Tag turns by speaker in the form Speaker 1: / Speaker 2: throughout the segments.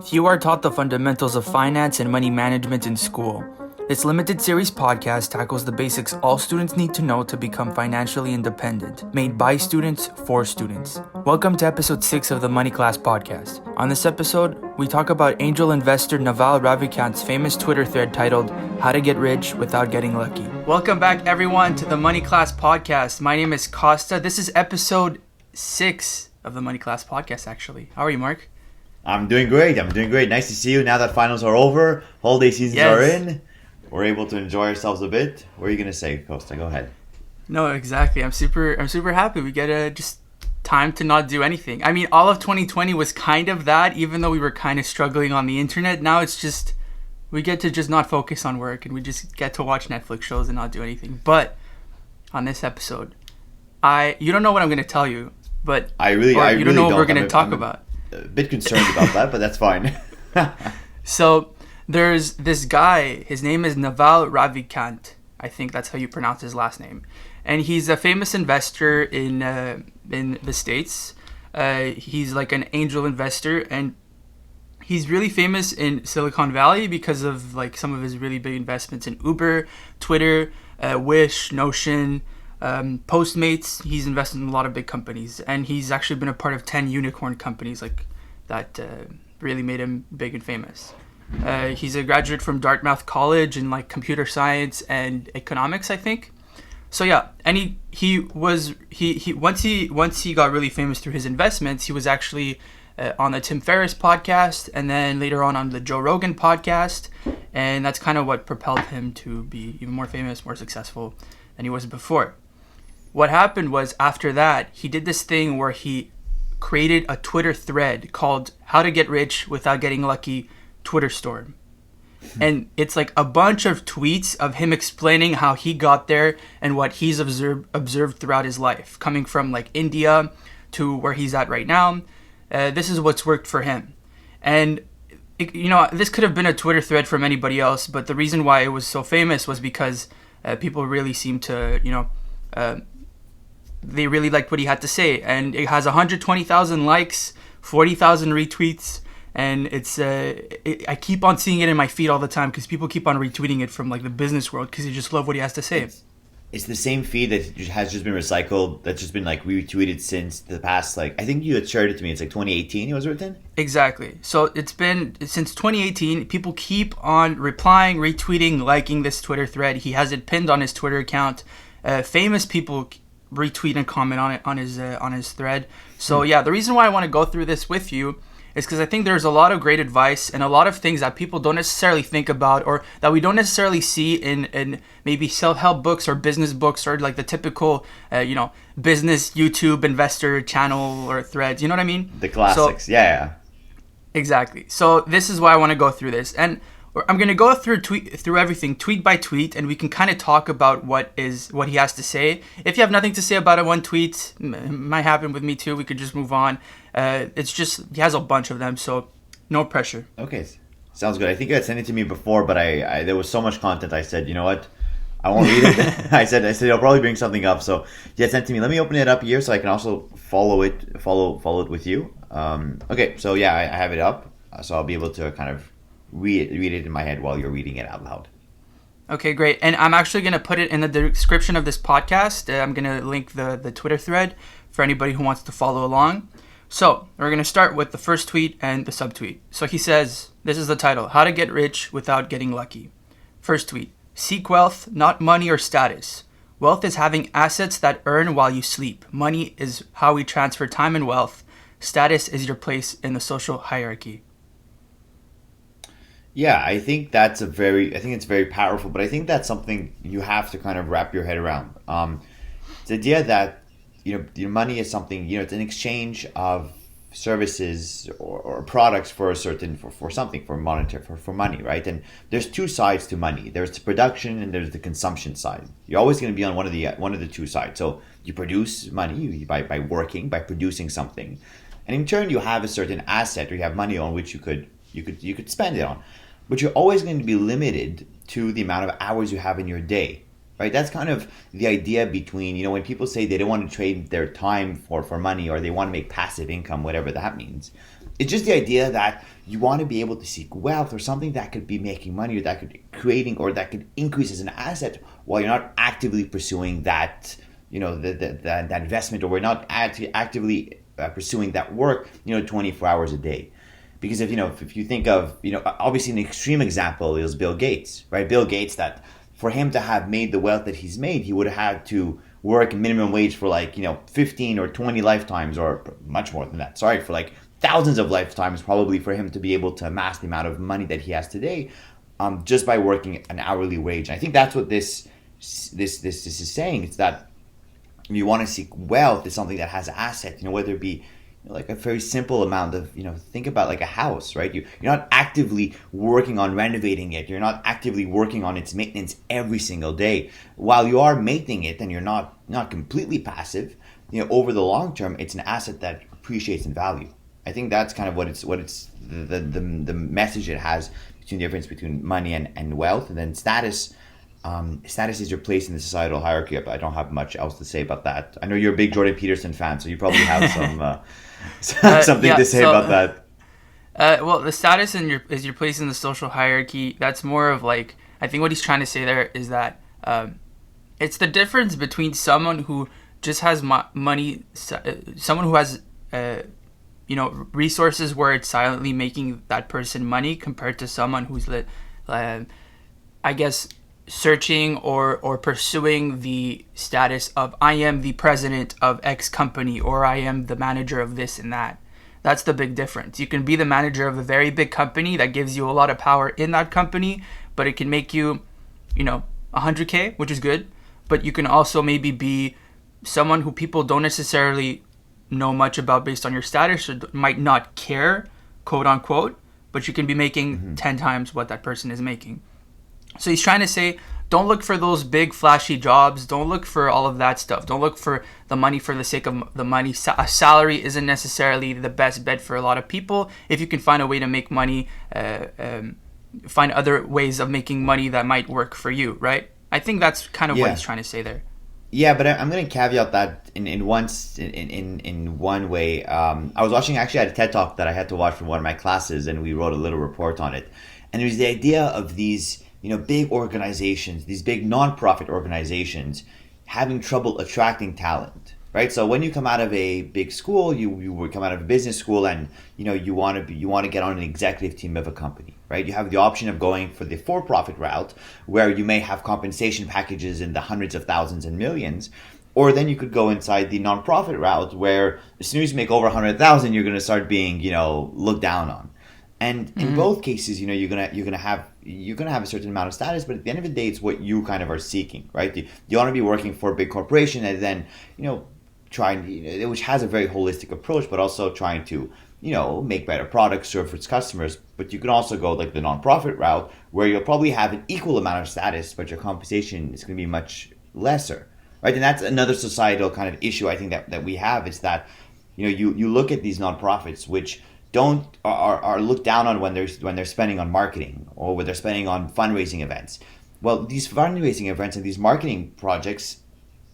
Speaker 1: Few are taught the fundamentals of finance and money management in school. This limited series podcast tackles the basics all students need to know to become financially independent, made by students for students. Welcome to episode 6 of the Money Class podcast. On this episode, we talk about angel investor Naval Ravikant's famous Twitter thread titled, How to Get Rich Without Getting Lucky. Welcome back everyone to the Money Class podcast. My name is Kosta. This is episode 6 of the Money Class podcast actually. How are you, Marc?
Speaker 2: I'm doing great. Nice to see you now that finals are over. Holiday seasons are in. We're able to enjoy ourselves a bit. What are you gonna say, Kosta? Go ahead.
Speaker 1: No, exactly. I'm super happy. We get just time to not do anything. I mean, all of 2020 was kind of that, even though we were kind of struggling on the internet. Now it's just we get to just not focus on work and we just get to watch Netflix shows and not do anything. But on this episode, you don't know what I'm gonna tell you, but
Speaker 2: I really
Speaker 1: don't know what we're gonna
Speaker 2: I'm
Speaker 1: talk about.
Speaker 2: A bit concerned about that, but that's fine.
Speaker 1: So there's this guy, his name is Naval Ravikant. I think that's how you pronounce his last name. And he's a famous investor in the States. He's like an angel investor, and he's really famous in Silicon Valley because of like some of his really big investments in Uber, Twitter, Wish, Notion, Postmates. He's invested in a lot of big companies, and he's actually been a part of 10 unicorn companies like that really made him big and famous. He's a graduate from Dartmouth College in like computer science and economics, I think. So yeah, and he once he got really famous through his investments, he was actually on the Tim Ferriss podcast, and then later on the Joe Rogan podcast, and that's kind of what propelled him to be even more famous, more successful than he was before. What happened was after that, he did this thing where he created a Twitter thread called How to Get Rich Without Getting Lucky Twitter Storm. And it's like a bunch of tweets of him explaining how he got there and what he's observed throughout his life, coming from like India to where he's at right now. This is what's worked for him. And this could have been a Twitter thread from anybody else, but the reason why it was so famous was because people really seemed to, they really liked what he had to say. And it has 120,000 likes, 40,000 retweets. And it's I keep on seeing it in my feed all the time because people keep on retweeting it from like the business world because they just love what he has to say.
Speaker 2: It's the same feed that has just been recycled, that's just been like retweeted since the past, like, I think you had shared it to me, it's like 2018 it was written?
Speaker 1: Exactly. So it's been since 2018, people keep on replying, retweeting, liking this Twitter thread. He has it pinned on his Twitter account. Famous people retweet and comment on it on his thread. So yeah, the reason why I want to go through this with you is because I think there's a lot of great advice and a lot of things that people don't necessarily think about or that we don't necessarily see in maybe self-help books or business books or like the typical, business YouTube investor channel or threads. You know what I mean?
Speaker 2: The classics, yeah.
Speaker 1: Exactly. So this is why I want to go through this. And I'm going to go through everything tweet by tweet, and we can kind of talk about what he has to say. If you have nothing to say about it, one tweet, it might happen with me too. We could just move on. It's just, he has a bunch of them, so no pressure.
Speaker 2: Okay, sounds good. I think you had sent it to me before, but I there was so much content. I said, you know what? I won't read it. I said I'll probably bring something up. So you had sent it to me. Let me open it up here so I can also follow it with you. Okay, so yeah, I have it up, so I'll be able to kind of read it in my head while you're reading it out loud.
Speaker 1: Okay, great. And I'm actually going to put it in the description of this podcast. I'm going to link the Twitter thread for anybody who wants to follow along. So we're going to start with the first tweet and the subtweet. So he says, this is the title, How to Get Rich Without Getting Lucky. First tweet, seek wealth, not money or status. Wealth is having assets that earn while you sleep. Money is how we transfer time and wealth. Status is your place in the social hierarchy.
Speaker 2: Yeah, I think it's very powerful, but I think that's something you have to kind of wrap your head around. The idea that, your money is something, it's an exchange of services or products for something, for money, right? And there's two sides to money. There's the production and there's the consumption side. You're always going to be on one of the two sides. So you produce money by working, by producing something. And in turn, you have a certain asset, or you have money on which you could spend it on. But you're always going to be limited to the amount of hours you have in your day, right? That's kind of the idea between, when people say they don't want to trade their time for money, or they want to make passive income, whatever that means. It's just the idea that you want to be able to seek wealth or something that could be making money or that could creating or that could increase as an asset while you're not actively pursuing that, that investment, or we're not actively pursuing that work, 24 hours a day. Because if you think of, obviously an extreme example is Bill Gates, right? Bill Gates, that for him to have made the wealth that he's made, he would have had to work minimum wage for 15 or 20 lifetimes, or much more than that. Sorry, for thousands of lifetimes probably, for him to be able to amass the amount of money that he has today, just by working an hourly wage. And I think that's what this is saying. It's that you want to seek wealth is something that has asset, whether it be a very simple amount of, think about a house, right? You're not actively working on renovating it. You're not actively working on its maintenance every single day. While you are maintaining it and you're not completely passive, over the long term, it's an asset that appreciates in value. I think that's kind of what it's the message it has between the difference between money and wealth. And then status. Status is your place in the societal hierarchy. I don't have much else to say about that. I know you're a big Jordan Peterson fan, so you probably have something to say about that.
Speaker 1: Well, the status is your place in the social hierarchy. That's more of I think what he's trying to say there is that it's the difference between someone who just has money, someone who has resources where it's silently making that person money, compared to someone who's I guess searching or pursuing the status of I am the president of X company, or I am the manager of this and that. That's the big difference. You can be the manager of a very big company that gives you a lot of power in that company, but it can make you, 100K, which is good. But you can also maybe be someone who people don't necessarily know much about based on your status, or might not care, quote unquote, but you can be making 10 times what that person is making. So he's trying to say, don't look for those big flashy jobs. Don't look for all of that stuff. Don't look for the money for the sake of the money. A salary isn't necessarily the best bet for a lot of people. If you can find a way to make money, find other ways of making money that might work for you, right? I think that's kind of what he's trying to say there.
Speaker 2: Yeah, but I'm going to caveat that in one way. I was watching, actually, I had a TED Talk that I had to watch from one of my classes, and we wrote a little report on it. And it was the idea of these big organizations, these big nonprofit organizations, having trouble attracting talent, right? So when you come out of a big school, you would come out of a business school, and you want to get on an executive team of a company, right? You have the option of going for the for-profit route, where you may have compensation packages in the hundreds of thousands and millions, or then you could go inside the nonprofit route, where as soon as you make over 100,000, you're going to start being looked down on. And in both cases, you're gonna have a certain amount of status, but at the end of the day, it's what you kind of are seeking, right? You want to be working for a big corporation, and then trying, which has a very holistic approach, but also trying to make better products, serve for its customers. But you can also go the nonprofit route, where you'll probably have an equal amount of status, but your compensation is going to be much lesser, right? And that's another societal kind of issue I think that we have, is that you look at these nonprofits which are looked down on when they're spending on marketing, or when they're spending on fundraising events. Well, these fundraising events and these marketing projects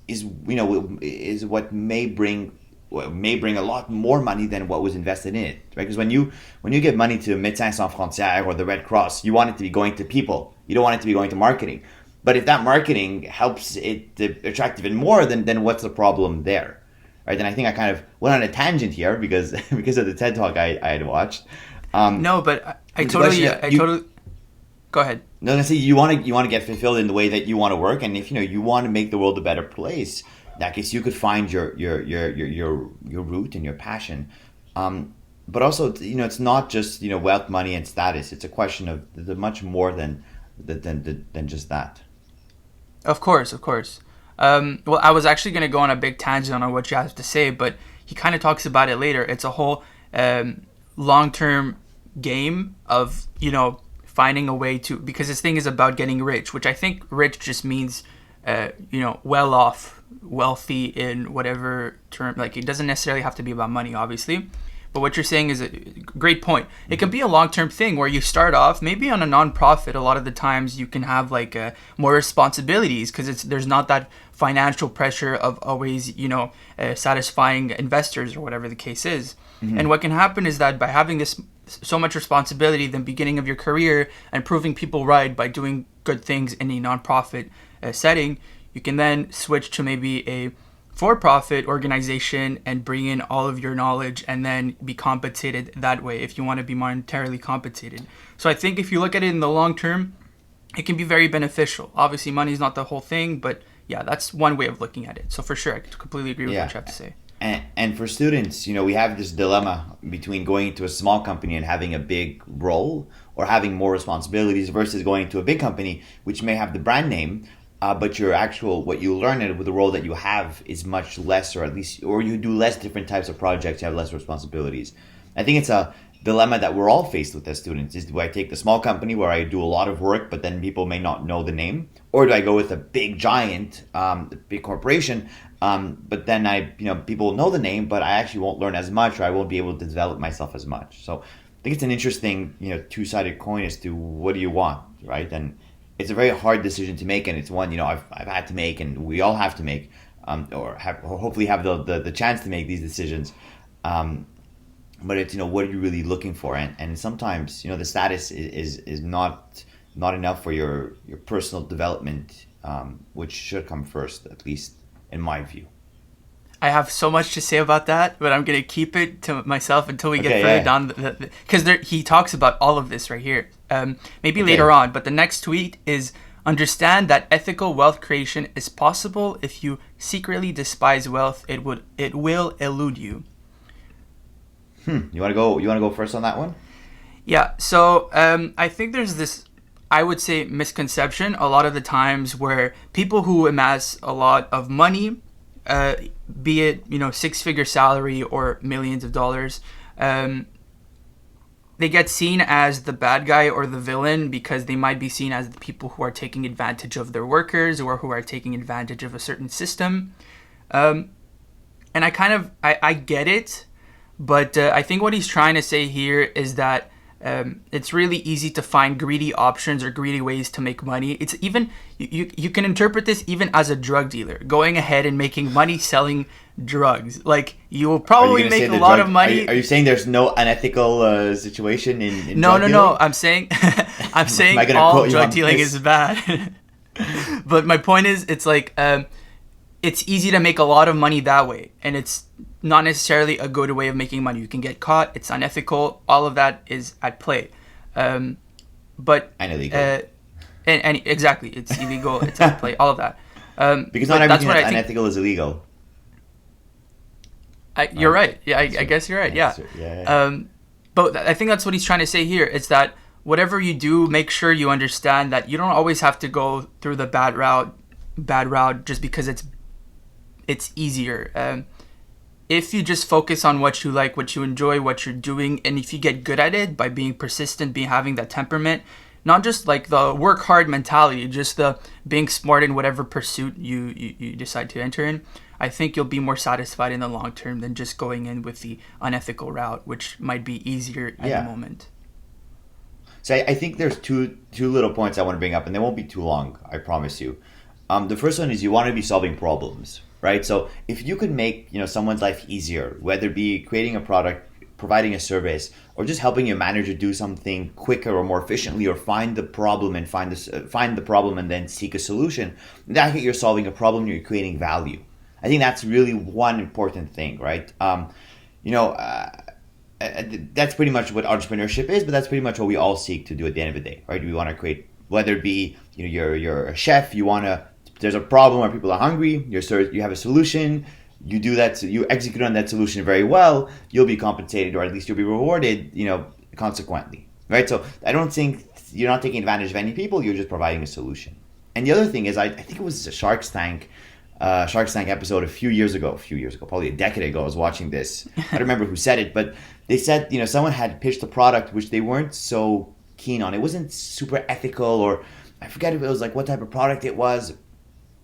Speaker 2: is what may bring a lot more money than what was invested in it, right? Because when you give money to Médecins Sans Frontières or the Red Cross, you want it to be going to people. You don't want it to be going to marketing. But if that marketing helps it to attract even more, then what's the problem there? Right, and I think I kind of went on a tangent here because of the TED Talk I had watched.
Speaker 1: No, but I totally go ahead.
Speaker 2: No, I say you want to get fulfilled in the way that you want to work, and if you want to make the world a better place, in that case you could find your route and your passion. But also, it's not just wealth, money, and status. It's a question of the much more than just that.
Speaker 1: Of course. Well, I was actually going to go on a big tangent on what you have to say, but he kind of talks about it later. It's a whole long-term game of, finding a way to, because this thing is about getting rich, which I think rich just means, well off, wealthy in whatever term. It doesn't necessarily have to be about money, obviously. But what you're saying is a great point. It can be a long-term thing where you start off, maybe on a non-profit, a lot of the times you can have more responsibilities, because there's not that financial pressure of always, satisfying investors or whatever the case is. And what can happen is that by having this so much responsibility at the beginning of your career and proving people right by doing good things in a nonprofit setting, you can then switch to maybe a for-profit organization and bring in all of your knowledge and then be compensated that way if you want to be monetarily compensated. So I think if you look at it in the long term, it can be very beneficial. Obviously, money is not the whole thing, but yeah, that's one way of looking at it. So for sure, I completely agree with what you have to say.
Speaker 2: And for students, we have this dilemma between going into a small company and having a big role or having more responsibilities versus going to a big company, which may have the brand name, but what you learn with the role that you have is much less, or you do less different types of projects, you have less responsibilities. I think it's a dilemma that we're all faced with as students. Do I take the small company where I do a lot of work, but then people may not know the name? Or do I go with a big giant, big corporation, but then people know the name, but I actually won't learn as much, or I won't be able to develop myself as much. So I think it's an interesting, two-sided coin as to what do you want, right? And it's a very hard decision to make, and it's one, I've had to make, and we all have to make, or hopefully have the chance to make these decisions. But it's, what are you really looking for? And sometimes, the status is not enough for your personal development, which should come first, at least in my view.
Speaker 1: I have so much to say about that, but I'm going to keep it to myself until we get further down. Because he talks about all of this right here. Maybe later on, but the next tweet is, understand that ethical wealth creation is possible. If you secretly despise wealth, it will elude you.
Speaker 2: You want to go first on that one?
Speaker 1: Yeah. So I think there's this, I would say, misconception a lot of the times where people who amass a lot of money, be it six-figure salary or millions of dollars, they get seen as the bad guy or the villain because they might be seen as the people who are taking advantage of their workers or who are taking advantage of a certain system. And I get it. But I think what he's trying to say here is that it's really easy to find greedy options or greedy ways to make money. It's even, you can interpret this even as a drug dealer, going ahead and making money selling drugs. Like, you will probably make a lot of money.
Speaker 2: Are you saying there's no unethical situation in
Speaker 1: No,
Speaker 2: drug
Speaker 1: no.
Speaker 2: dealing?
Speaker 1: I'm saying all drug dealing is bad. But my point is, it's like, it's easy to make a lot of money that way. And it's not necessarily a good way of making money. You can get caught. It's unethical. All of that is at play. But
Speaker 2: and illegal.
Speaker 1: And exactly, it's illegal. It's at play. All of that.
Speaker 2: Because not everything that's unethical is illegal.
Speaker 1: You're right. Yeah, I guess you're right. Yeah. But I think that's what he's trying to say here. It's that whatever you do, make sure you understand that you don't always have to go through the bad route just because it's easier. If you just focus on what you like, what you enjoy, what you're doing, and if you get good at it by being persistent, having that temperament, not just like the work hard mentality, just the being smart in whatever pursuit you decide to enter in, I think you'll be more satisfied in the long term than just going in with the unethical route, which might be easier at the moment.
Speaker 2: So I think there's two little points I want to bring up, and they won't be too long, I promise you. The first one is you want to be solving problems. Right, so if you could make someone's life easier, whether it be creating a product, providing a service, or just helping your manager do something quicker or more efficiently, or find the problem and find the problem and then seek a solution, that you're solving a problem, you're creating value. I think that's really one important thing, right? That's pretty much what entrepreneurship is, but that's pretty much what we all seek to do at the end of the day, right? We want to create, whether it be you're a chef, there's a problem where people are hungry, you have a solution, you do that, you execute on that solution very well, you'll be compensated, or at least you'll be rewarded, consequently, right? So I don't think you're not taking advantage of any people, you're just providing a solution. And the other thing is, I think it was a Shark Tank episode a few years ago, probably a decade ago, I was watching this. I don't remember who said it, but they said, someone had pitched a product which they weren't so keen on. It wasn't super ethical, or I forget if it was like what type of product it was.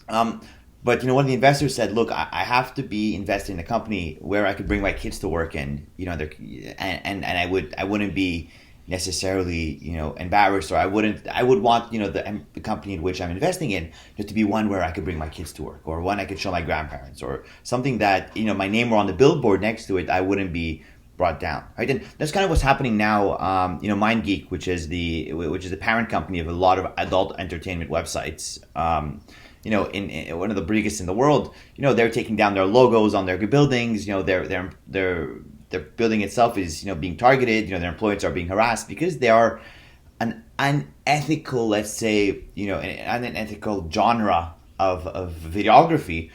Speaker 2: But one of the investors said, "Look, I have to be invested in a company where I could bring my kids to work, and and I wouldn't be necessarily embarrassed, or I would want the company in which I'm investing in just to be one where I could bring my kids to work, or one I could show my grandparents, or something that my name were on the billboard next to it. I wouldn't be brought down, right? And that's kind of what's happening now. MindGeek, which is the parent company of a lot of adult entertainment websites. In one of the biggest in the world, they're taking down their logos on their buildings. Their building itself is being targeted. Their employees are being harassed because they are an unethical, let's say, an unethical genre of videography.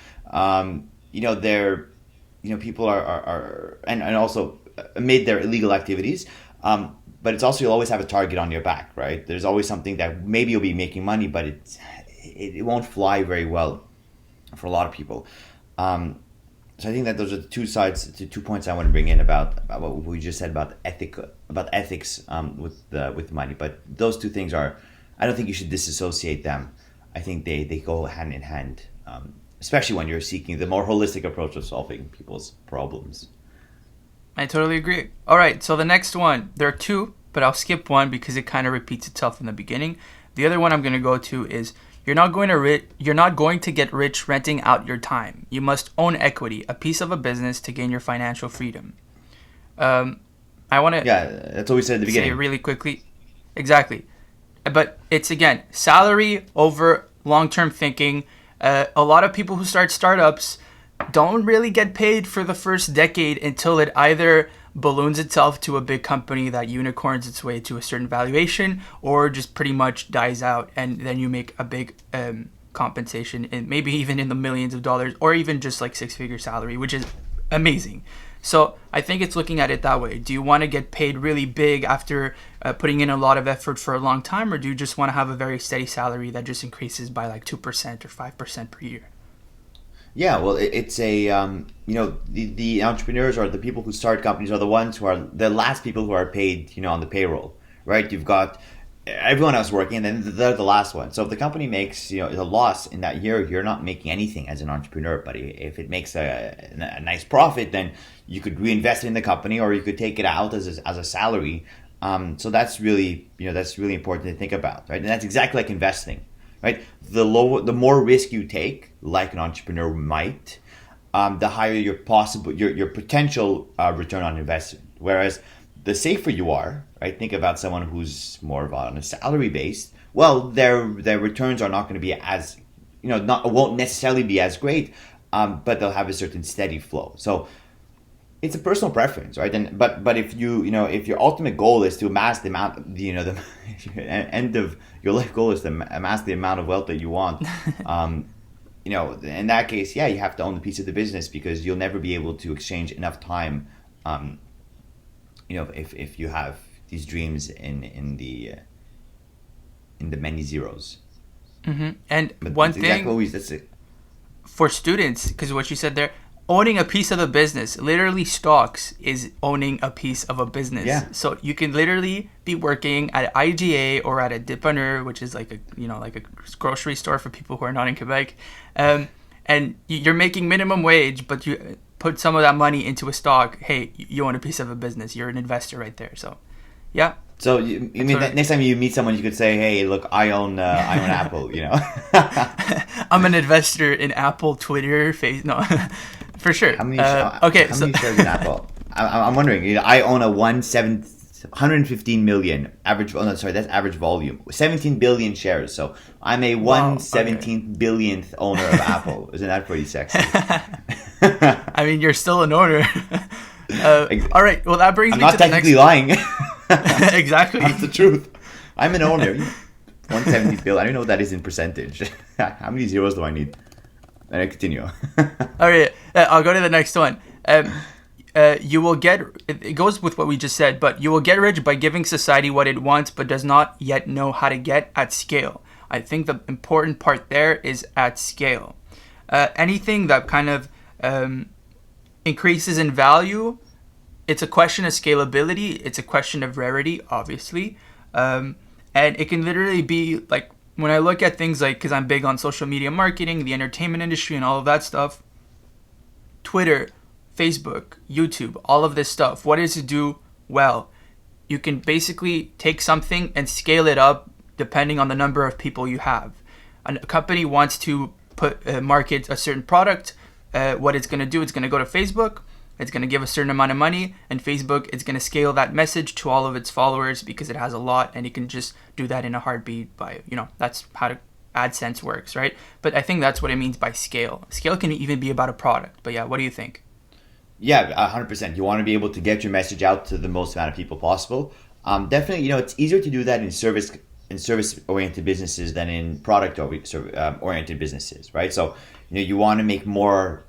Speaker 2: People are and also amid their illegal activities. But it's also, you'll always have a target on your back, right? There's always something that maybe you'll be making money, but it won't fly very well for a lot of people. So I think that those are the two points I want to bring in about what we just said about ethics with money. But those two things I don't think you should disassociate them. I think they go hand in hand, especially when you're seeking the more holistic approach of solving people's problems.
Speaker 1: I totally agree. All right, so the next one, there are two, but I'll skip one because it kind of repeats itself in the beginning. The other one I'm going to go to is, you're not going to get rich renting out your time. You must own equity, a piece of a business, to gain your financial freedom. I want to
Speaker 2: that's what we said at the beginning.
Speaker 1: say it really quickly. Exactly. But it's, again, salary over long-term thinking. A lot of people who start startups don't really get paid for the first decade until it either balloons itself to a big company that unicorns its way to a certain valuation, or just pretty much dies out, and then you make a big compensation, and maybe even in the millions of dollars, or even just like six-figure salary, which is amazing. So I think it's looking at it that way. Do you want to get paid really big after putting in a lot of effort for a long time, or do you just want to have a very steady salary that just increases by like 2% or 5% per year?
Speaker 2: Yeah, well, it's the entrepreneurs or the people who start companies are the ones who are the last people who are paid, on the payroll, right? You've got everyone else working, and then they're the last one. So if the company makes, a loss in that year, you're not making anything as an entrepreneur. But if it makes a nice profit, then you could reinvest in the company, or you could take it out as a salary. So that's really important to think about, right? And that's exactly like investing. Right, the more risk you take, like an entrepreneur might, the higher your potential return on investment. Whereas the safer you are, right? Think about someone who's more on a salary based. Well, their returns are not going to be as, won't necessarily be as great, but they'll have a certain steady flow. So it's a personal preference, right? And but if if your ultimate goal is to amass the amount, the end of your life goal is to amass the amount of wealth that you want, in that case, you have to own the piece of the business, because you'll never be able to exchange enough time, if you have these dreams in the many zeros.
Speaker 1: Mm-hmm. And
Speaker 2: But
Speaker 1: one
Speaker 2: it's
Speaker 1: thing
Speaker 2: that's it.
Speaker 1: for students, because what you said there, owning a piece of the business, literally stocks is owning a piece of a business.
Speaker 2: Yeah.
Speaker 1: So you can literally be working at IGA or at a dépanneur, which is like a grocery store for people who are not in Quebec, and you're making minimum wage, but you put some of that money into a stock. Hey, you own a piece of a business. You're an investor right there. So, yeah.
Speaker 2: So you mean that next time you meet someone, you could say, "Hey, look, I own Apple."
Speaker 1: I'm an investor in Apple, Twitter, No. For sure.
Speaker 2: How many shares in Apple? I'm wondering. I own a 115 million average. Oh no, sorry, that's average volume. 17 billion shares. So I'm a 1/17 billionth owner of Apple. Isn't that pretty sexy?
Speaker 1: I mean, you're still an owner. All right. Well, that brings me to the next.
Speaker 2: I'm not technically lying.
Speaker 1: Exactly.
Speaker 2: That's the truth. I'm an owner. 170 billion. I don't know what that is in percentage. How many zeros do I need? And I continue.
Speaker 1: All right, I'll go to the next one. You will get, it goes with what we just said, but you will get rich by giving society what it wants, but does not yet know how to get at scale. I think the important part there is at scale. Anything that kind of increases in value, it's a question of scalability. It's a question of rarity, obviously. And it can literally be like, when I look at things like, because I'm big on social media marketing, the entertainment industry and all of that stuff, Twitter, Facebook, YouTube, all of this stuff, what does it do well? You can basically take something and scale it up depending on the number of people you have. A company wants to market a certain product. What it's going to do, it's going to go to Facebook. it's going to give a certain amount of money, and Facebook is going to scale that message to all of its followers because it has a lot, and it can just do that in a heartbeat by, that's how AdSense works, right? But I think that's what it means by scale. Scale can even be about a product. But yeah, what do you think?
Speaker 2: Yeah, 100%. You want to be able to get your message out to the most amount of people possible. Definitely, it's easier to do that in service-oriented businesses than in product-oriented businesses, right? So, you want to make more.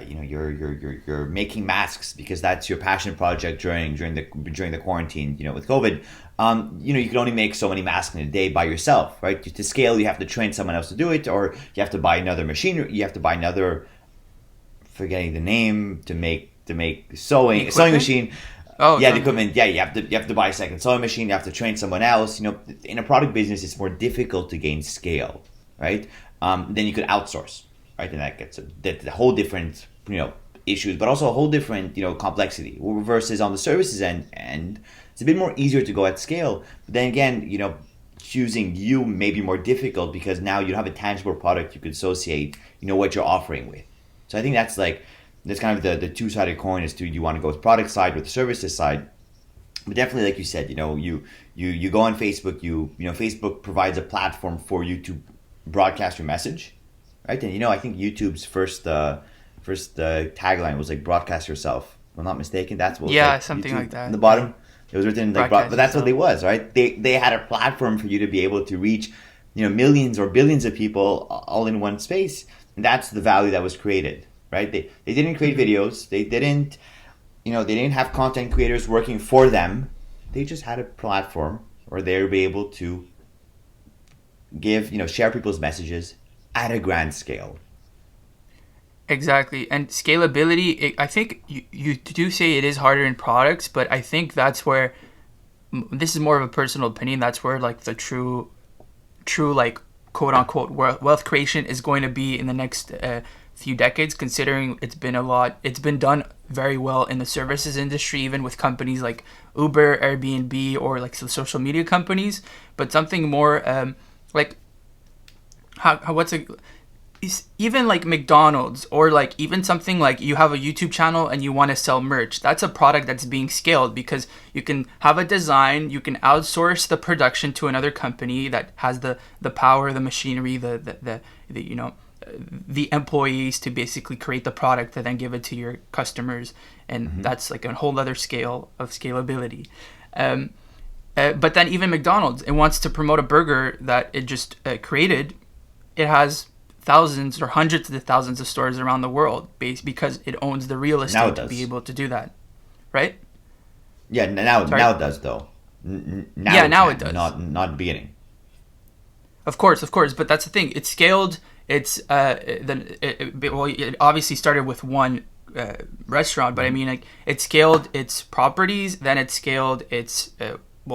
Speaker 2: You're making masks because that's your passion project during the quarantine. With COVID, you can only make so many masks in a day by yourself, right? To scale, you have to train someone else to do it, or you have to buy another machine. You have to buy another. Forgetting the name to make sewing machine.
Speaker 1: Oh
Speaker 2: yeah, the equipment. Yeah, you have to buy a second sewing machine. You have to train someone else. In a product business, it's more difficult to gain scale, right? Then you could outsource, right? And that gets a whole different issues, but also a whole different complexity. Versus on the services end, it's a bit more easier to go at scale. But then again, choosing you may be more difficult because now you have a tangible product you could associate what you're offering with. So I think that's kind of the two-sided coin as to you want to go with product side with the services side. But definitely, like you said, you go on Facebook, Facebook provides a platform for you to broadcast your message, right? And I think YouTube's first tagline was like broadcast yourself. If I'm not mistaken, that's what
Speaker 1: something
Speaker 2: YouTube,
Speaker 1: like that.
Speaker 2: On the bottom, it was written like but that's what it was, right? They had a platform for you to be able to reach millions or billions of people all in one space. And that's the value that was created, right? They didn't create videos. They didn't have content creators working for them. They just had a platform where they would be able to share people's messages at a grand scale.
Speaker 1: Exactly. And scalability, I think you do say it is harder in products, but I think that's where, this is more of a personal opinion, that's where like the true like quote unquote wealth creation is going to be in the next few decades, considering it's been done very well in the services industry, even with companies like Uber, Airbnb, or like the social media companies. But something more even like McDonald's, or like even something like you have a YouTube channel and you want to sell merch. That's a product that's being scaled because you can have a design, you can outsource the production to another company that has the power, the machinery, the employees to basically create the product to then give it to your customers, and that's like a whole other scale of scalability. But then even McDonald's, it wants to promote a burger that it just created. It has thousands or hundreds of thousands of stores around the world because it owns the real estate to be able to do that, right?
Speaker 2: Yeah, now it does though.
Speaker 1: Now it does.
Speaker 2: Not at the beginning.
Speaker 1: Of course, but that's the thing. It's scaled. It's it obviously started with one restaurant, but I mean, like, it scaled its properties, then it scaled its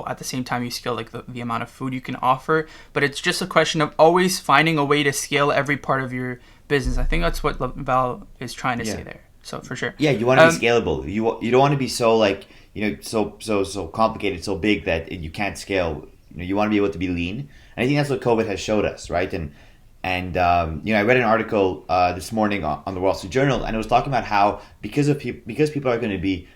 Speaker 1: at the same time you scale like the amount of food you can offer, but it's just a question of always finding a way to scale every part of your business. I think that's what Val is trying to say there. So for sure.
Speaker 2: Yeah, you want to be scalable. You don't want to be so like, so complicated, so big that you can't scale. You want to be able to be lean. And I think that's what COVID has showed us, right? And I read an article this morning on the Wall Street Journal, and it was talking about how because people are going to be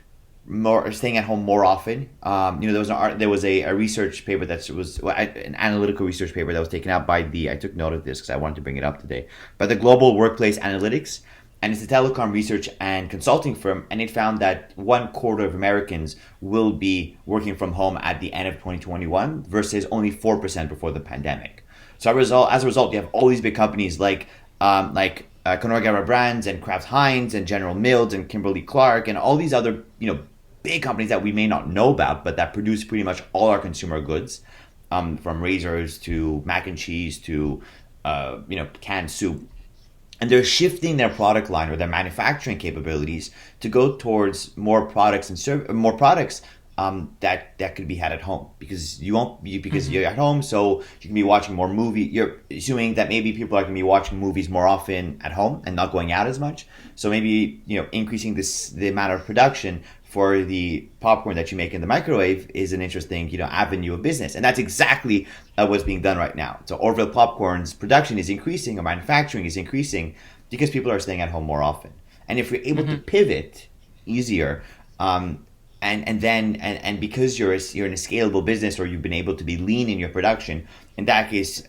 Speaker 2: more staying at home more often. There was a research paper an analytical research paper that was taken out by I took note of this because I wanted to bring it up today, by the Global Workplace Analytics, and it's a telecom research and consulting firm, and it found that 1/4 of Americans will be working from home at the end of 2021 versus only 4% before the pandemic. So as a result, you have all these big companies like Conor Brands and Kraft Heinz and General Mills and Kimberly-Clark and all these other big companies that we may not know about, but that produce pretty much all our consumer goods, from razors to mac and cheese to canned soup. And they're shifting their product line or their manufacturing capabilities to go towards more products that could be had at home, because you're at home, so you can be watching more movies. You're assuming that maybe people are going to be watching movies more often at home and not going out as much. So maybe increasing the amount of production for the popcorn that you make in the microwave is an interesting avenue of business, and that's exactly what's being done right now. So Orville Popcorn's production is increasing, or manufacturing is increasing, because people are staying at home more often. And if we're able to pivot easier. And because you're in a scalable business, or you've been able to be lean in your production, in that case,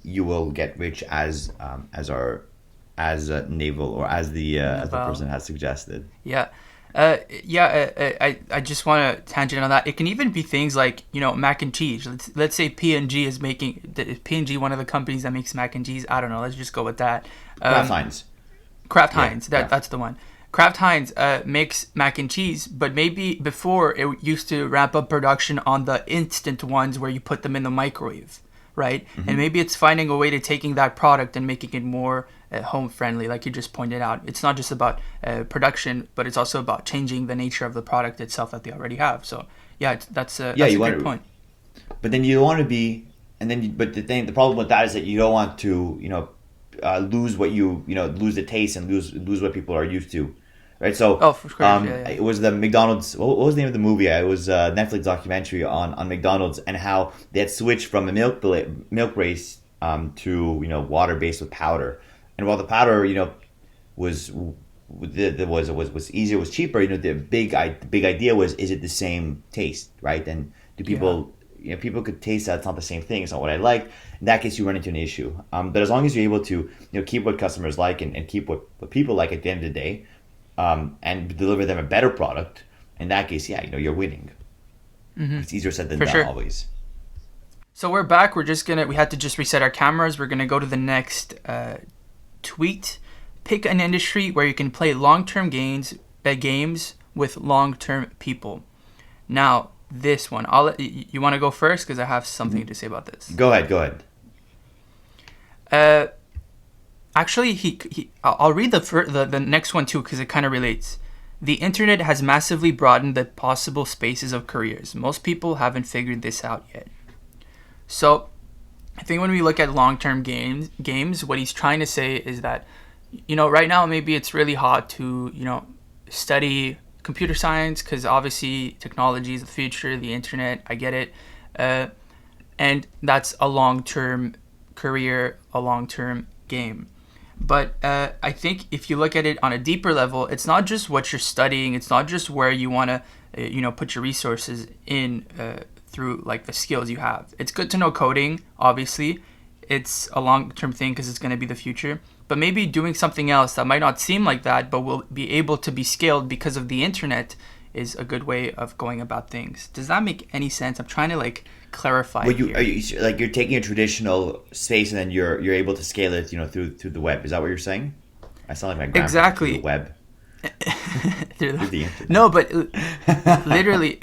Speaker 2: you will get rich as Naval, or as the
Speaker 1: Naval.
Speaker 2: person has suggested.
Speaker 1: Yeah. I just want to tangent on that. It can even be things like, mac and cheese. Let's say P&G is making, P&G, one of the companies that makes mac and cheese. I don't know. Let's just go with that.
Speaker 2: Kraft Heinz.
Speaker 1: Kraft Heinz.
Speaker 2: Yeah.
Speaker 1: That's the one. Kraft Heinz makes mac and cheese, but maybe before it used to ramp up production on the instant ones where you put them in the microwave, right?
Speaker 2: Mm-hmm.
Speaker 1: And maybe it's finding a way to taking that product and making it more home friendly, like you just pointed out. It's not just about production, but it's also about changing the nature of the product itself that they already have. So yeah, that's a good point.
Speaker 2: But then you don't want to be, but the problem with that is that you don't want to lose what lose the taste and lose what people are used to. Right, so
Speaker 1: of course,
Speaker 2: it was the McDonald's. What was the name of the movie? It was a Netflix documentary on McDonald's, and how they had switched from a milk base to water based with powder. And while the powder was easier, was cheaper, the big idea was, is it the same taste, right? And do people people could taste that it's not the same thing, it's not what I like. In that case, you run into an issue. But as long as you're able to keep what customers like, and keep what people like at the end of the day, and deliver them a better product, in that case, you're winning. Mm-hmm. It's easier said than done, always.
Speaker 1: So we're back. We had to just reset our cameras. We're gonna go to the next tweet. Pick an industry where you can play long-term games with long-term people. Now, this one, you want to go first because I have something to say about this.
Speaker 2: Go ahead.
Speaker 1: Actually, I'll read the next one too, because it kind of relates. The internet has massively broadened the possible spaces of careers. Most people haven't figured this out yet. So, I think when we look at long-term games, what he's trying to say is that, right now maybe it's really hot to, study computer science, because obviously technology is the future, the internet, I get it. And that's a long-term career, a long-term game. But I think if you look at it on a deeper level, it's not just what you're studying, it's not just where you want to, put your resources in through like the skills you have. It's good to know coding, obviously. It's a long-term thing because it's going to be the future. But maybe doing something else that might not seem like that, but will be able to be scaled because of the internet, is a good way of going about things. Does that make any sense? I'm trying to clarify.
Speaker 2: Well, you're taking a traditional space and then you're able to scale it, through the web. Is that what you're saying? I sound like my grandpa.
Speaker 1: Exactly.
Speaker 2: Through the web.
Speaker 1: through the internet. No, but literally.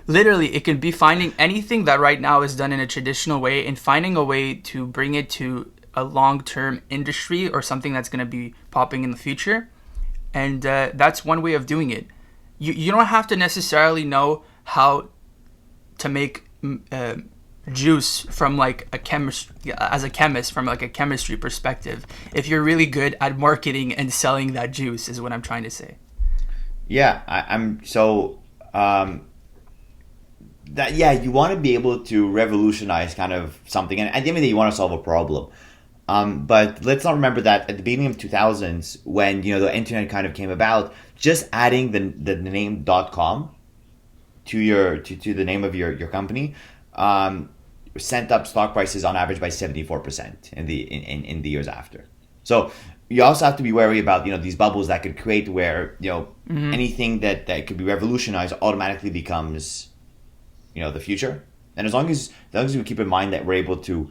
Speaker 1: Literally, it can be finding anything that right now is done in a traditional way and finding a way to bring it to a long-term industry or something that's going to be popping in the future. And that's one way of doing it. You don't have to necessarily know how to make juice from a chemist from a chemistry perspective. If you're really good at marketing and selling that juice, is what I'm trying to say.
Speaker 2: Yeah, I'm so... you want to be able to revolutionize kind of something, and at the end of the day, you want to solve a problem. But let's not remember that at the beginning of 2000s, when the internet kind of came about, just adding the name .com to the name of your company sent up stock prices on average by 74% in the years after. So you also have to be wary about these bubbles that could create where anything that could be revolutionized automatically becomes the future. And as long as we keep in mind that we're able to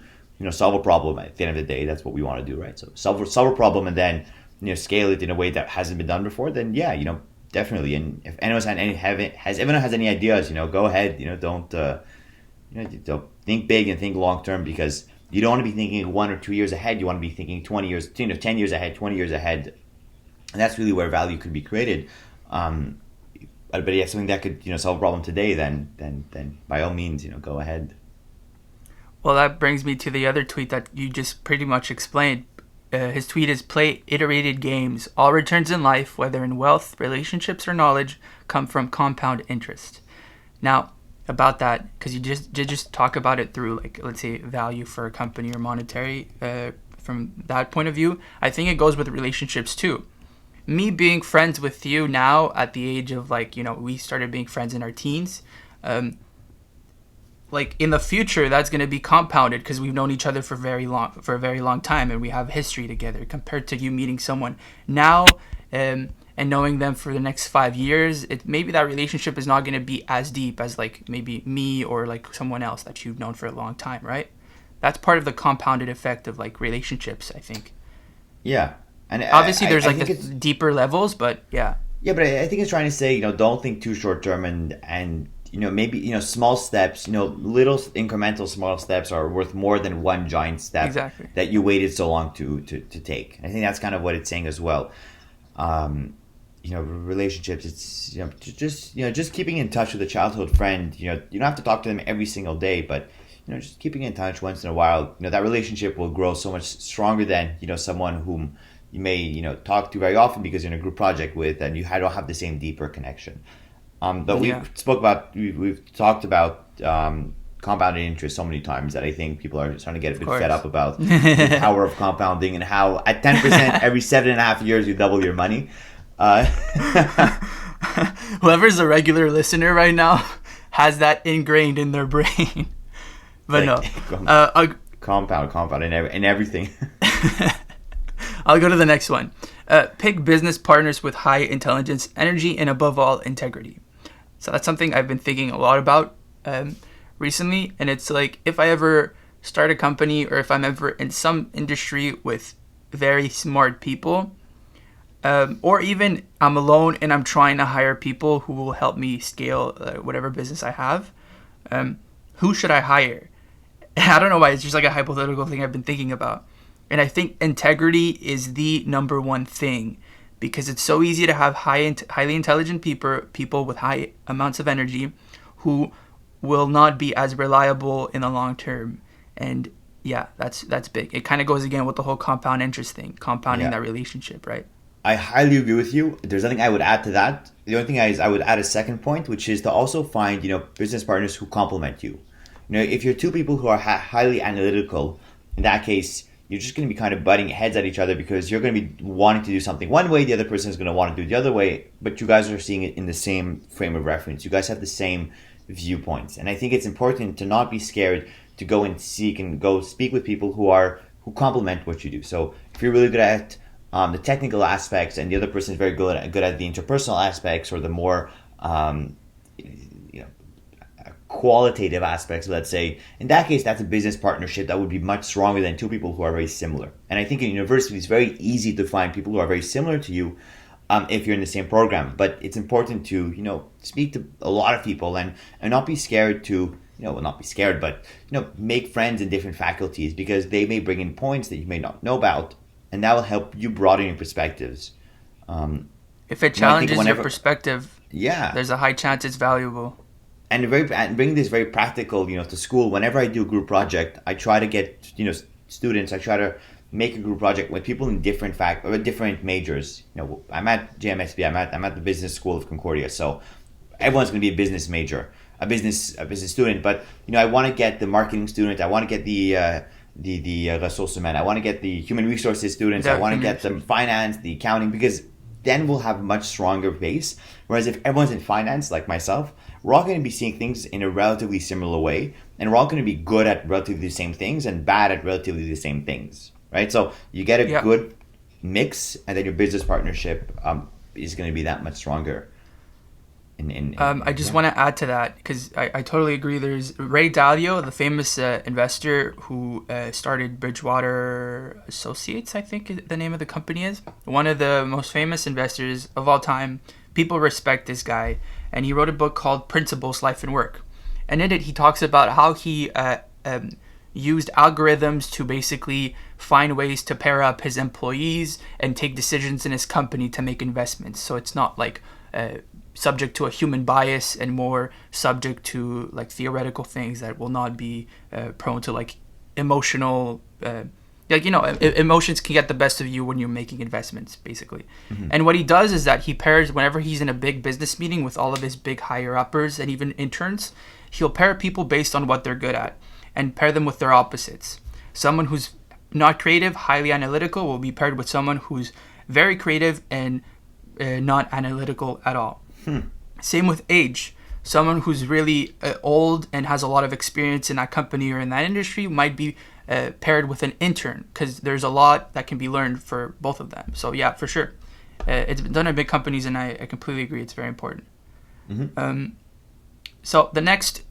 Speaker 2: solve a problem at the end of the day, that's what we want to do, right? So solve a problem and then scale it in a way that hasn't been done before, then definitely. And if anyone has any ideas, go ahead. Don't think big and think long term, because you don't want to be thinking 1 or 2 years ahead. You want to be thinking 20 years, 10 years ahead, 20 years ahead, and that's really where value could be created. But yeah, something that could solve a problem today, then by all means go ahead.
Speaker 1: Well, that brings me to the other tweet that you just pretty much explained. His tweet is, play iterated games. All returns in life, whether in wealth, relationships, or knowledge, come from compound interest. Now, about that, because you just talk about it through, let's say, value for a company or monetary, from that point of view, I think it goes with relationships too. me being friends with you now at the age of like, we started being friends in our teens. Like in the future, that's going to be compounded because we've known each other for a very long time, and we have history together. Compared to you meeting someone now, and knowing them for the next 5 years, maybe that relationship is not going to be as deep as like maybe me or like someone else that you've known for a long time, right? That's part of the compounded effect of like relationships, I think.
Speaker 2: Yeah, and
Speaker 1: obviously there's like the deeper levels, but yeah.
Speaker 2: Yeah, but I think it's trying to say, don't think too short term, and maybe small steps, little incremental small steps are worth more than one giant step
Speaker 1: Exactly.
Speaker 2: that you waited so long to take. And I think that's kind of what it's saying as well. Relationships, it's just keeping in touch with a childhood friend. You don't have to talk to them every single day, but just keeping in touch once in a while, that relationship will grow so much stronger than someone whom you may talk to very often because you're in a group project with, and you don't have the same deeper connection. But we've talked about compounded interest so many times that I think people are starting to get a bit fed up about the power of compounding and how at 10% every 7.5 years you double your money.
Speaker 1: Whoever's a regular listener right now has that ingrained in their brain. But
Speaker 2: compound in everything.
Speaker 1: I'll go to the next one. Pick business partners with high intelligence, energy, and above all, integrity. So that's something I've been thinking a lot about recently. And it's like, if I ever start a company or if I'm ever in some industry with very smart people, or even I'm alone and I'm trying to hire people who will help me scale whatever business I have, who should I hire? I don't know why. It's just like a hypothetical thing I've been thinking about. And I think integrity is the number one thing, because it's so easy to have highly intelligent people with high amounts of energy who will not be as reliable in the long term. And yeah, that's big. It kind of goes again with the whole compound interest thing, compounding that relationship, right?
Speaker 2: I highly agree with you. There's nothing I would add to that. The only thing is I would add a second point, which is to also find, business partners who complement you. If you're two people who are highly analytical, in that case, you're just going to be kind of butting heads at each other because you're going to be wanting to do something one way, the other person is going to want to do it the other way, but you guys are seeing it in the same frame of reference. You guys have the same viewpoints. And I think it's important to not be scared to go and seek and go speak with people who complement what you do. So if you're really good at the technical aspects and the other person is very good at the interpersonal aspects or the more qualitative aspects, let's say, in that case, that's a business partnership that would be much stronger than two people who are very similar. And I think in university, it's very easy to find people who are very similar to you if you're in the same program. But it's important to, speak to a lot of people and not be scared to, not be scared, but, make friends in different faculties because they may bring in points that you may not know about, and that will help you broaden your perspectives.
Speaker 1: If it challenges your perspective, there's a high chance it's valuable.
Speaker 2: And bring this very practical, to school. Whenever I do a group project, I try to get, students. I try to make a group project with people in different different majors. I'm at JMSB. I'm at the business school of Concordia. So everyone's going to be a business major, a business student. But I want to get the marketing student. I want to get the ressources humaines. I want to get the human resources students. I want to get the finance, the accounting, because then we'll have a much stronger base. Whereas if everyone's in finance, like myself, we're all going to be seeing things in a relatively similar way, and we're all going to be good at relatively the same things and bad at relatively the same things, right? So you get a good mix, and then your business partnership is going to be that much stronger.
Speaker 1: I just want to add to that because I totally agree. There's Ray Dalio, the famous investor who started Bridgewater Associates, I think the name of the company is. One of the most famous investors of all time. People respect this guy. And he wrote a book called Principles, Life and Work. And in it, he talks about how he used algorithms to basically find ways to pair up his employees and take decisions in his company to make investments. So it's not like subject to a human bias and more subject to like theoretical things that will not be prone to like emotional emotions can get the best of you when you're making investments, basically. Mm-hmm. And what he does is that he pairs, whenever he's in a big business meeting with all of his big higher uppers and even interns, he'll pair people based on what they're good at and pair them with their opposites. Someone who's not creative, highly analytical will be paired with someone who's very creative and not analytical at all. Same with age. Someone who's really old and has a lot of experience in that company or in that industry might be paired with an intern, because there's a lot that can be learned for both of them. So yeah, for sure. It's been done in big companies, and I completely agree. It's very important. So the next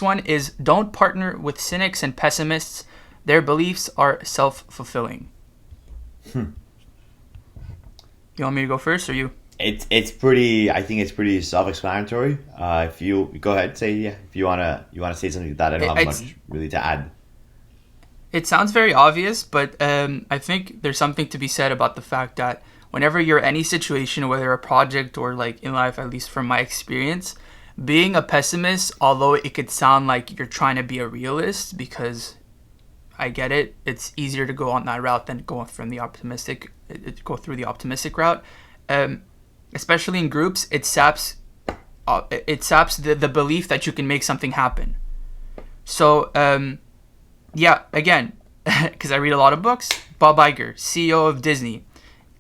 Speaker 1: one is, don't partner with cynics and pessimists. Their beliefs are self-fulfilling. You want me to go first, or you?
Speaker 2: It's pretty. I think it's pretty self-explanatory. If you go ahead, say if you wanna say something like that, I don't have much really to add.
Speaker 1: It sounds very obvious, but I think there's something to be said about the fact that whenever you're in any situation, whether a project or like in life, at least from my experience, being a pessimist, although it could sound like you're trying to be a realist, because I get it, it's easier to go on that route than go through the optimistic route. Especially in groups, it saps the belief that you can make something happen. So yeah, again, because I read a lot of books, Bob Iger, CEO of Disney,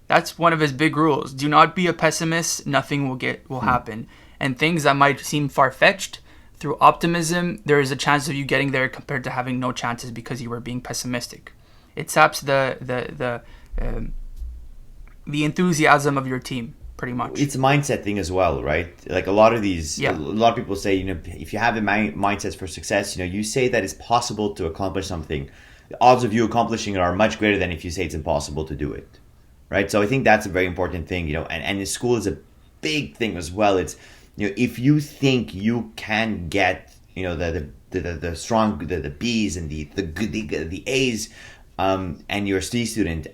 Speaker 1: that's one of his big rules. Do not be a pessimist. Nothing will happen. And things that might seem far-fetched, through optimism, there is a chance of you getting there compared to having no chances because you were being pessimistic. It saps the enthusiasm of your team, pretty much.
Speaker 2: It's a mindset thing as well, right? Like a lot of people say, if you have a mindset for success, you say that it's possible to accomplish something. The odds of you accomplishing it are much greater than if you say it's impossible to do it, right? So I think that's a very important thing, and in school is a big thing as well. It's, if you think you can get, the strong, the B's and the A's, and you're a C student,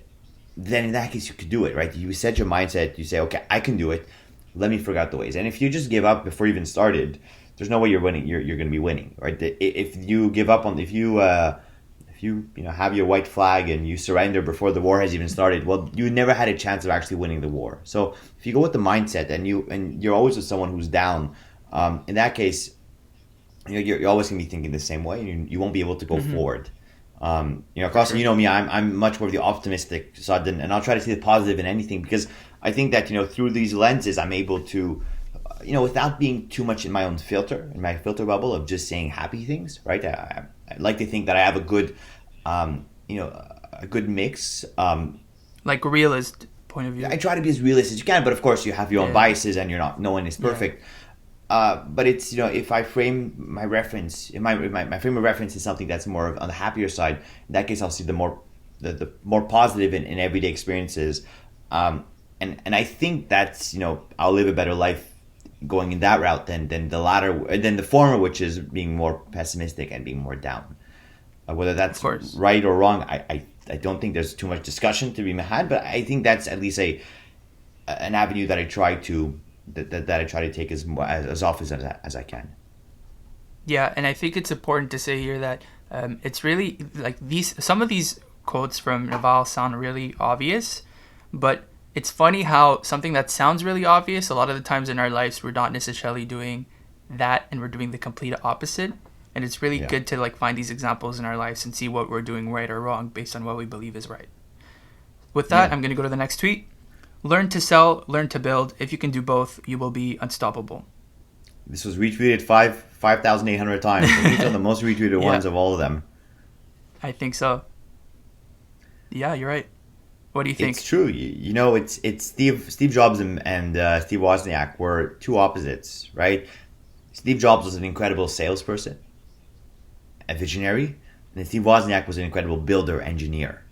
Speaker 2: then in that case you could do it, right? You set your mindset, you say, okay, I can do it. Let me figure out the ways. And if you just give up before you even started, there's no way you're winning. You're going to be winning, right? If you give up if you have your white flag and you surrender before the war has even started, well, you never had a chance of actually winning the war. So if you go with the mindset and you're always with someone who's down, in that case, you're always going to be thinking the same way, and you won't be able to go forward. Kosta, you know me, I'm much more of the optimistic side, and I'll try to see the positive in anything, because I think that, through these lenses, I'm able to, without being too much in my own filter, in my filter bubble of just saying happy things, right? I like to think that I have a good, a good mix.
Speaker 1: Like realist point of view.
Speaker 2: I try to be as realist as you can, but of course you have your own biases, and no one is perfect. But it's, if I frame my reference, my frame of reference is something that's more on the happier side, in that case I'll see the more positive in everyday experiences. And I think that's, I'll live a better life going in that route than the former, which is being more pessimistic and being more down. Whether that's right or wrong, I don't think there's too much discussion to be had, but I think that's at least an avenue that I try to take as often as I can.
Speaker 1: Yeah, and I think it's important to say here that it's really like some of these quotes from Naval sound really obvious, but it's funny how something that sounds really obvious, a lot of the times in our lives we're not necessarily doing that, and we're doing the complete opposite. And it's really good to find these examples in our lives and see what we're doing right or wrong based on what we believe is right. With that, I'm going to go to the next tweet. Learn to sell, learn to build. If you can do both, you will be unstoppable.
Speaker 2: This was retweeted 5,800 times. These are the most retweeted ones of all of them.
Speaker 1: I think so. Yeah, you're right. What do you think?
Speaker 2: It's true. It's Steve Jobs and Steve Wozniak were two opposites, right? Steve Jobs was an incredible salesperson, a visionary, and Steve Wozniak was an incredible builder, engineer,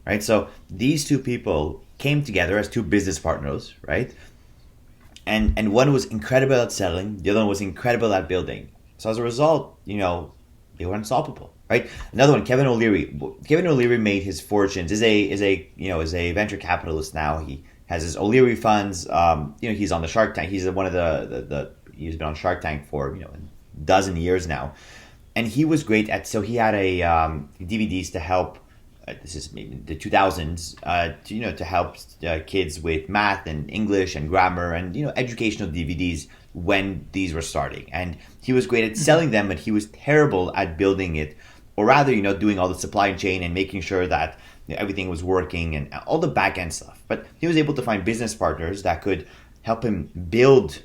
Speaker 2: right? So these two people came together as two business partners, right? And one was incredible at selling, the other one was incredible at building. So as a result, they were unstoppable, right? Another one, Kevin O'Leary. Kevin O'Leary made his fortunes. Is a venture capitalist now. He has his O'Leary funds. He's on the Shark Tank. He's one of he's been on Shark Tank for a dozen years now, and he was great at. So he had a DVDs to help. This is maybe the 2000s. To help kids with math and English and grammar and educational DVDs when these were starting. And he was great at selling them, but he was terrible at building it, or rather, doing all the supply chain and making sure that everything was working and all the back end stuff. But he was able to find business partners that could help him build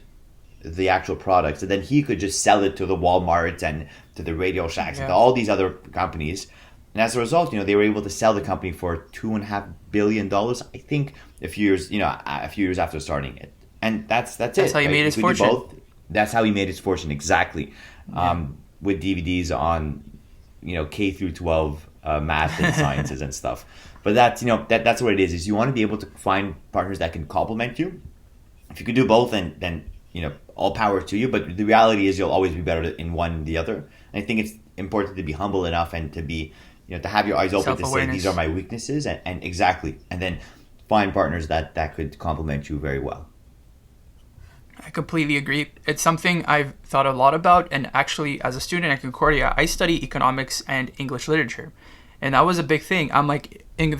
Speaker 2: the actual products, and then he could just sell it to the Walmarts and to the Radio Shacks and to all these other companies. And as a result, they were able to sell the company for $2.5 billion, I think, a few years after starting it. And that's it.
Speaker 1: That's how he made his fortune.
Speaker 2: That's how he made his fortune, exactly. With DVDs on, K through 12 math and sciences and stuff. But that's what it is you want to be able to find partners that can complement you. If you could do both, then all power to you. But the reality is you'll always be better in one than the other. And I think it's important to be humble enough and to be, to have your eyes open to say, these are my weaknesses, and exactly. And then find partners that could complement you very well.
Speaker 1: I completely agree. It's something I've thought a lot about. And actually, as a student at Concordia, I study economics and English literature. And that was a big thing. I'm like, in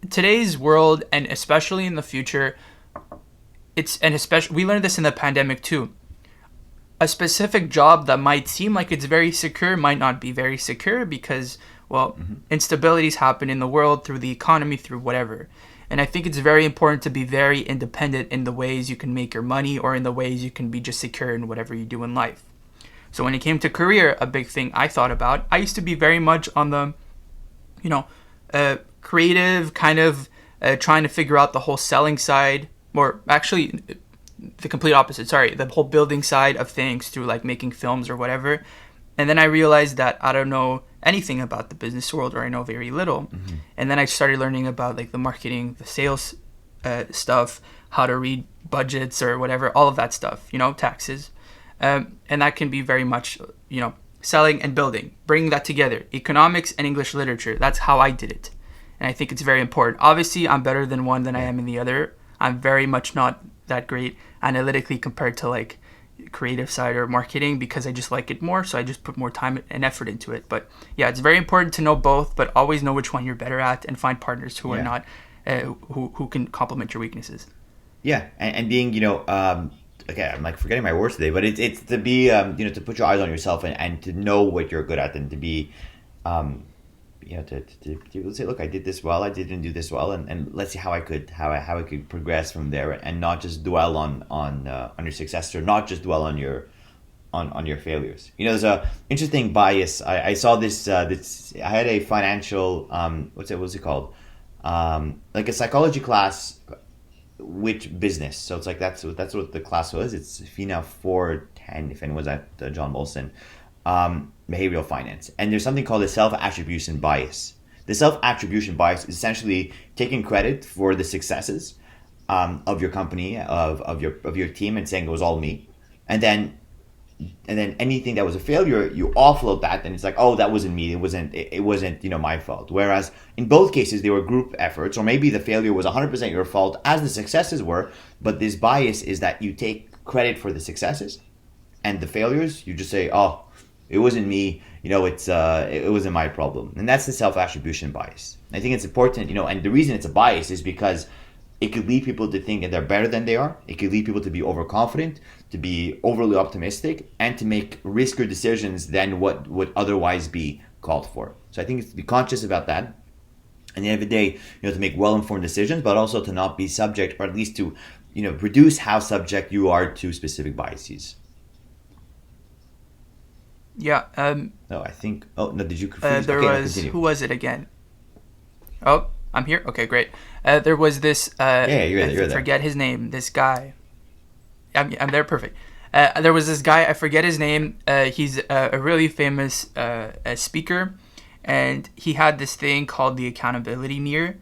Speaker 1: today's world, and especially in the future, we learned this in the pandemic too. A specific job that might seem like it's very secure might not be very secure because, instabilities happen in the world through the economy, through whatever. And I think it's very important to be very independent in the ways you can make your money or in the ways you can be just secure in whatever you do in life. So when it came to career, a big thing I thought about, I used to be very much on the, creative kind of trying to figure out the whole selling side, or actually the complete opposite, the whole building side of things through like making films or whatever. And then I realized that I don't know anything about the business world, or I know very little. And then I started learning about like the marketing, the sales stuff, how to read budgets or whatever, all of that stuff, taxes. And that can be very much, selling and building, bringing that together, economics and English literature. That's how I did it. And I think it's very important. Obviously, I'm better than one than I am in the other. I'm very much not that great analytically compared to like creative side or marketing because I just like it more. So I just put more time and effort into it. But yeah, it's very important to know both, but always know which one you're better at and find partners who are not, who can complement your weaknesses.
Speaker 2: Yeah. And being, okay, I'm like forgetting my words today, but it's to be, to put your eyes on yourself and to know what you're good at, and to be, to say, look, I did this well, I didn't do this well, and let's see how I could progress from there, and not just dwell on your success, or not just dwell on your failures. There's a interesting bias. I saw this. I had a financial what's it called? Like a psychology class with business. So it's like that's what the class was. It's FINA 410 if anyone's at John Molson. Behavioral finance, and there's something called the self-attribution bias. The self-attribution bias is essentially taking credit for the successes of your company, of your team, and saying it was all me, and then anything that was a failure, you offload that, and it's like, oh, that wasn't me, it wasn't my fault. Whereas in both cases they were group efforts, or maybe the failure was 100% your fault as the successes were, but this bias is that you take credit for the successes, and the failures you just say, oh, it wasn't me, it wasn't my problem. And that's the self-attribution bias. I think it's important, and the reason it's a bias is because it could lead people to think that they're better than they are. It could lead people to be overconfident, to be overly optimistic, and to make riskier decisions than what would otherwise be called for. So I think it's to be conscious about that. And at the end of the day, to make well-informed decisions, but also to not be subject, or at least to, reduce how subject you are to specific biases.
Speaker 1: Yeah.
Speaker 2: No, I think. Oh no! Did you?
Speaker 1: There was. Who was it again? Oh, I'm here. Okay, great. There was this.
Speaker 2: You're there.
Speaker 1: Forget his name. This guy. I'm there. Perfect. There was this guy. I forget his name. He's a really famous speaker, and he had this thing called the accountability mirror.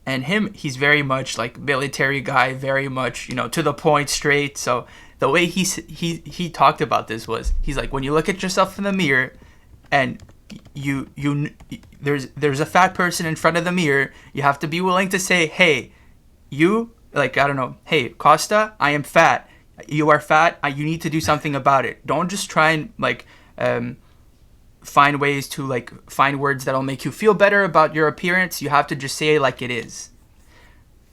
Speaker 1: And he's very much like military guy, very much to the point, straight. So the way he talked about this was, he's like, when you look at yourself in the mirror, and there's a fat person in front of the mirror, you have to be willing to say, hey, hey, Kosta, I am fat. You are fat. You need to do something about it. Don't just try and find ways to find words that'll make you feel better about your appearance. You have to just say it like it is.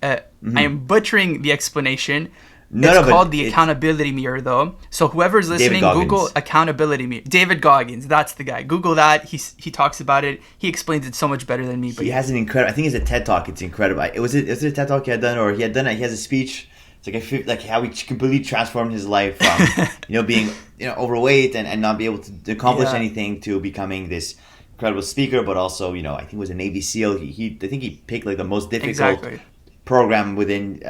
Speaker 1: I am butchering the explanation,
Speaker 2: No,
Speaker 1: It's
Speaker 2: no, but
Speaker 1: called the accountability mirror, though. So whoever's listening, Google accountability mirror. David Goggins, that's the guy. Google that. He talks about it. He explains it so much better than me. But
Speaker 2: he has an incredible. I think it's a TED talk. It's incredible. Was it a TED talk he had done, or he had done it? He has a speech. It's like how he completely transformed his life from being overweight and not be able to accomplish anything to becoming this incredible speaker, but also I think it was a Navy SEAL. I think he picked like the most difficult program within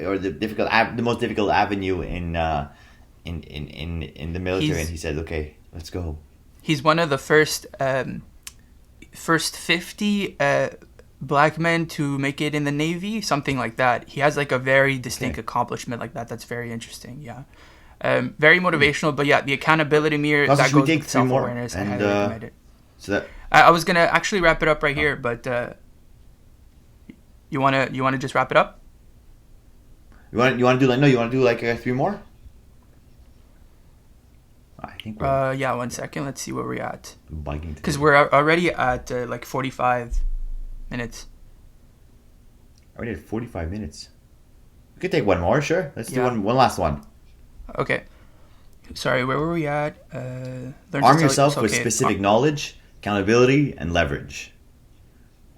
Speaker 2: or the most difficult avenue in the military, and he said, "Okay, let's go."
Speaker 1: He's one of the first 50 black men to make it in the Navy, something like that. He has like a very distinct accomplishment like that. That's very interesting. Yeah, very motivational. But yeah, the accountability mirror that goes with self-awareness. I highly recommend it.
Speaker 2: So that
Speaker 1: I was gonna actually wrap it up right here, but you wanna just wrap it up?
Speaker 2: You want to do like 3 more? I think we're
Speaker 1: yeah, 1 second. Let's see where we're at. Because
Speaker 2: we're
Speaker 1: we're already at like 45 minutes.
Speaker 2: already at 45 minutes. We could take one more, sure. Let's do one last one.
Speaker 1: Okay. Sorry, where were we at?
Speaker 2: Arm yourself with specific knowledge, accountability, and leverage.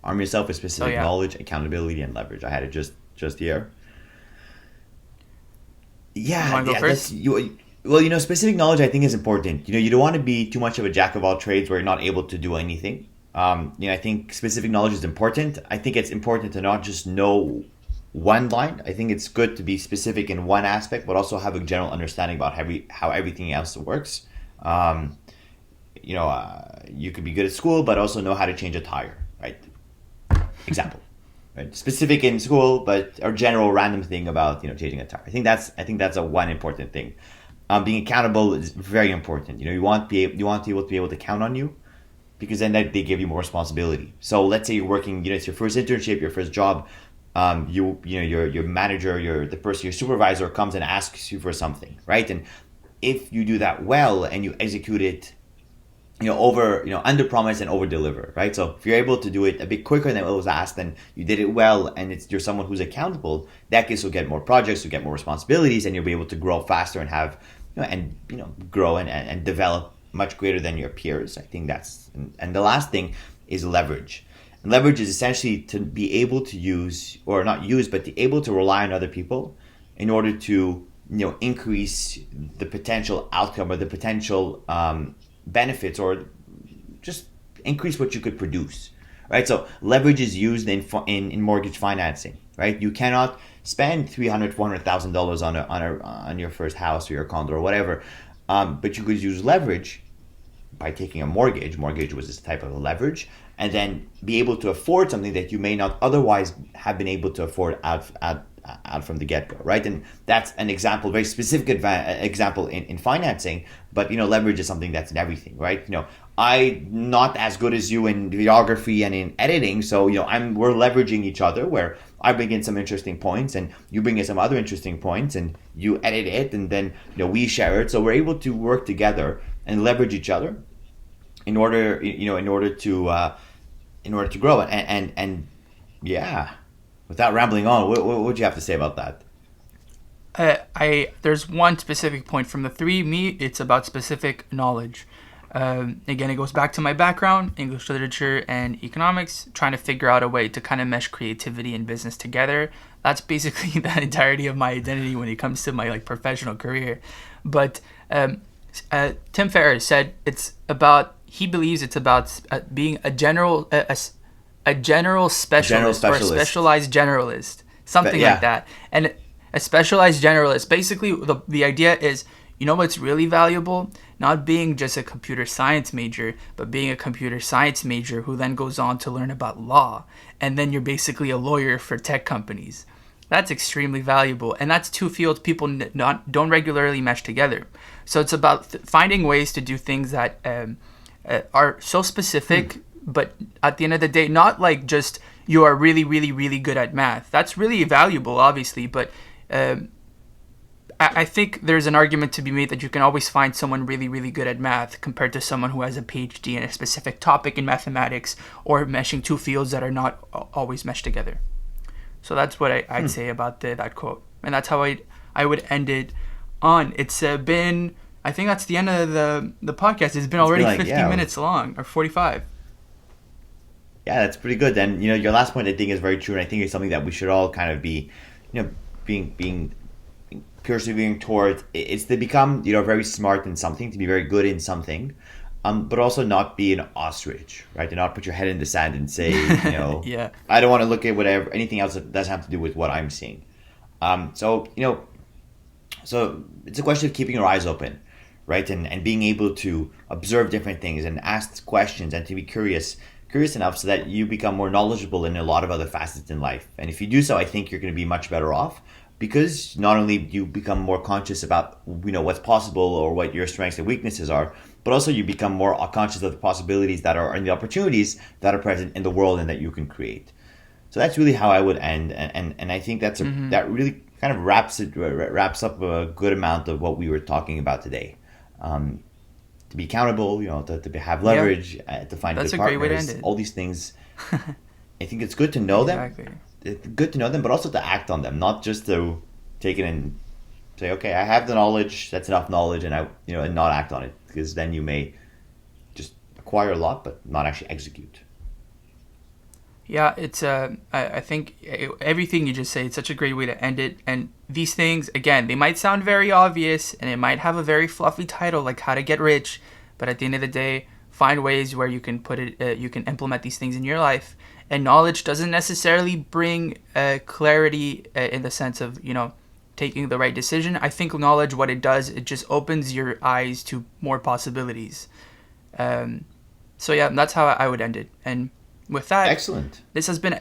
Speaker 2: Arm yourself with specific knowledge, accountability, and leverage. I had it just here. Yeah,
Speaker 1: you want to go first?
Speaker 2: Well, specific knowledge I think is important. You don't want to be too much of a jack of all trades where you're not able to do anything. I think specific knowledge is important. I think it's important to not just know one line. I think it's good to be specific in one aspect, but also have a general understanding about how everything else works. You could be good at school, but also know how to change a tire, right? Example. Right? Specific in school, but a general random thing about changing a tire. I think that's a one important thing. Being accountable is very important. You want people to be able to count on you, because then they give you more responsibility. So let's say you're working, it's your first internship, your first job. Your manager, your supervisor comes and asks you for something, right? And if you do that well and you execute it, under promise and over deliver, right? So if you're able to do it a bit quicker than it was asked, and you did it well, and you're someone who's accountable, that case you'll get more projects, you'll get more responsibilities, and you'll be able to grow faster and have, grow and develop much greater than your peers. I think and the last thing is leverage. And leverage is essentially to be able to use, or not use, but to able to rely on other people in order to, increase the potential outcome or the potential benefits, or just increase what you could produce, right? So leverage is used in mortgage financing, right? You cannot spend $300,000-$400,000 on your first house or your condo or whatever, but you could use leverage by taking a mortgage. Mortgage was this type of a leverage, and then be able to afford something that you may not otherwise have been able to afford out from the get-go, right? And that's an example, very specific example in financing, but leverage is something that's in everything, right? I'm not as good as you in videography and in editing, so we're leveraging each other, where I bring in some interesting points and you bring in some other interesting points, and you edit it, and then we share it, so we're able to work together and leverage each other in order to grow. And yeah, without rambling on, what would you have to say about that?
Speaker 1: There's one specific point from the three. It's about specific knowledge. Again, it goes back to my background, English literature and economics, trying to figure out a way to kind of mesh creativity and business together. That's basically the entirety of my identity when it comes to my professional career. But Tim Ferriss said he believes it's about being a general specialist, or a specialized generalist, something like that. And a specialized generalist, basically the idea is, what's really valuable? Not being just a computer science major, but being a computer science major who then goes on to learn about law. And then you're basically a lawyer for tech companies. That's extremely valuable. And that's two fields people don't regularly mesh together. So it's about finding ways to do things that are so specific, but at the end of the day, not like just you are really, really, really good at math. That's really valuable, obviously, but I think there's an argument to be made that you can always find someone really, really good at math compared to someone who has a PhD in a specific topic in mathematics, or meshing two fields that are not always meshed together. So that's what I'd say about that quote. And that's how I would end it on. It's been, I think that's the end of the podcast. It's been already 50 minutes long, or 45.
Speaker 2: Yeah, that's pretty good. And your last point I think is very true, and I think it's something that we should all kind of be, being persevering towards. It's to become very smart in something, to be very good in something, but also not be an ostrich, right? To not put your head in the sand and say,
Speaker 1: yeah,
Speaker 2: I don't want to look at anything else that doesn't have to do with what I'm seeing. So it's a question of keeping your eyes open, right? And being able to observe different things and ask questions and to be curious enough so that you become more knowledgeable in a lot of other facets in life. And if you do so, I think you're going to be much better off, because not only do you become more conscious about what's possible or what your strengths and weaknesses are, but also you become more conscious of the possibilities that are and the opportunities that are present in the world and that you can create. So that's really how I would end, and I think that's that really kind of wraps up a good amount of what we were talking about today. To be accountable, to have leverage, to find good partners. That's a great way to end it. All these things, I think it's good to know them. It's good to know them, but also to act on them, not just to take it and say, okay, I have the knowledge, that's enough knowledge, and and not act on it, because then you may just acquire a lot, but not actually execute.
Speaker 1: Yeah, it's I think everything you just say, it's such a great way to end it. And these things, again, they might sound very obvious and it might have a very fluffy title like How to Get Rich, but at the end of the day, find ways where you can put it, you can implement these things in your life. And knowledge doesn't necessarily bring clarity in the sense of, taking the right decision. I think knowledge, what it does, it just opens your eyes to more possibilities. So yeah, that's how I would end it. And with that,
Speaker 2: excellent.
Speaker 1: This has been.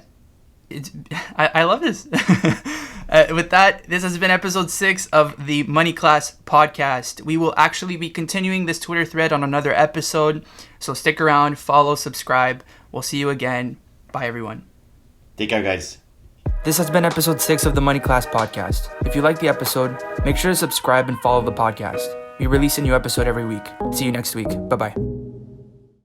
Speaker 1: I love this. With that, this has been episode 6 of the Money Class podcast. We will actually be continuing this Twitter thread on another episode, so stick around, follow, subscribe. We'll see you again. Bye, everyone.
Speaker 2: Take care, guys.
Speaker 1: This has been episode 6 of the Money Class podcast. If you liked the episode, make sure to subscribe and follow the podcast. We release a new episode every week. See you next week. Bye-bye.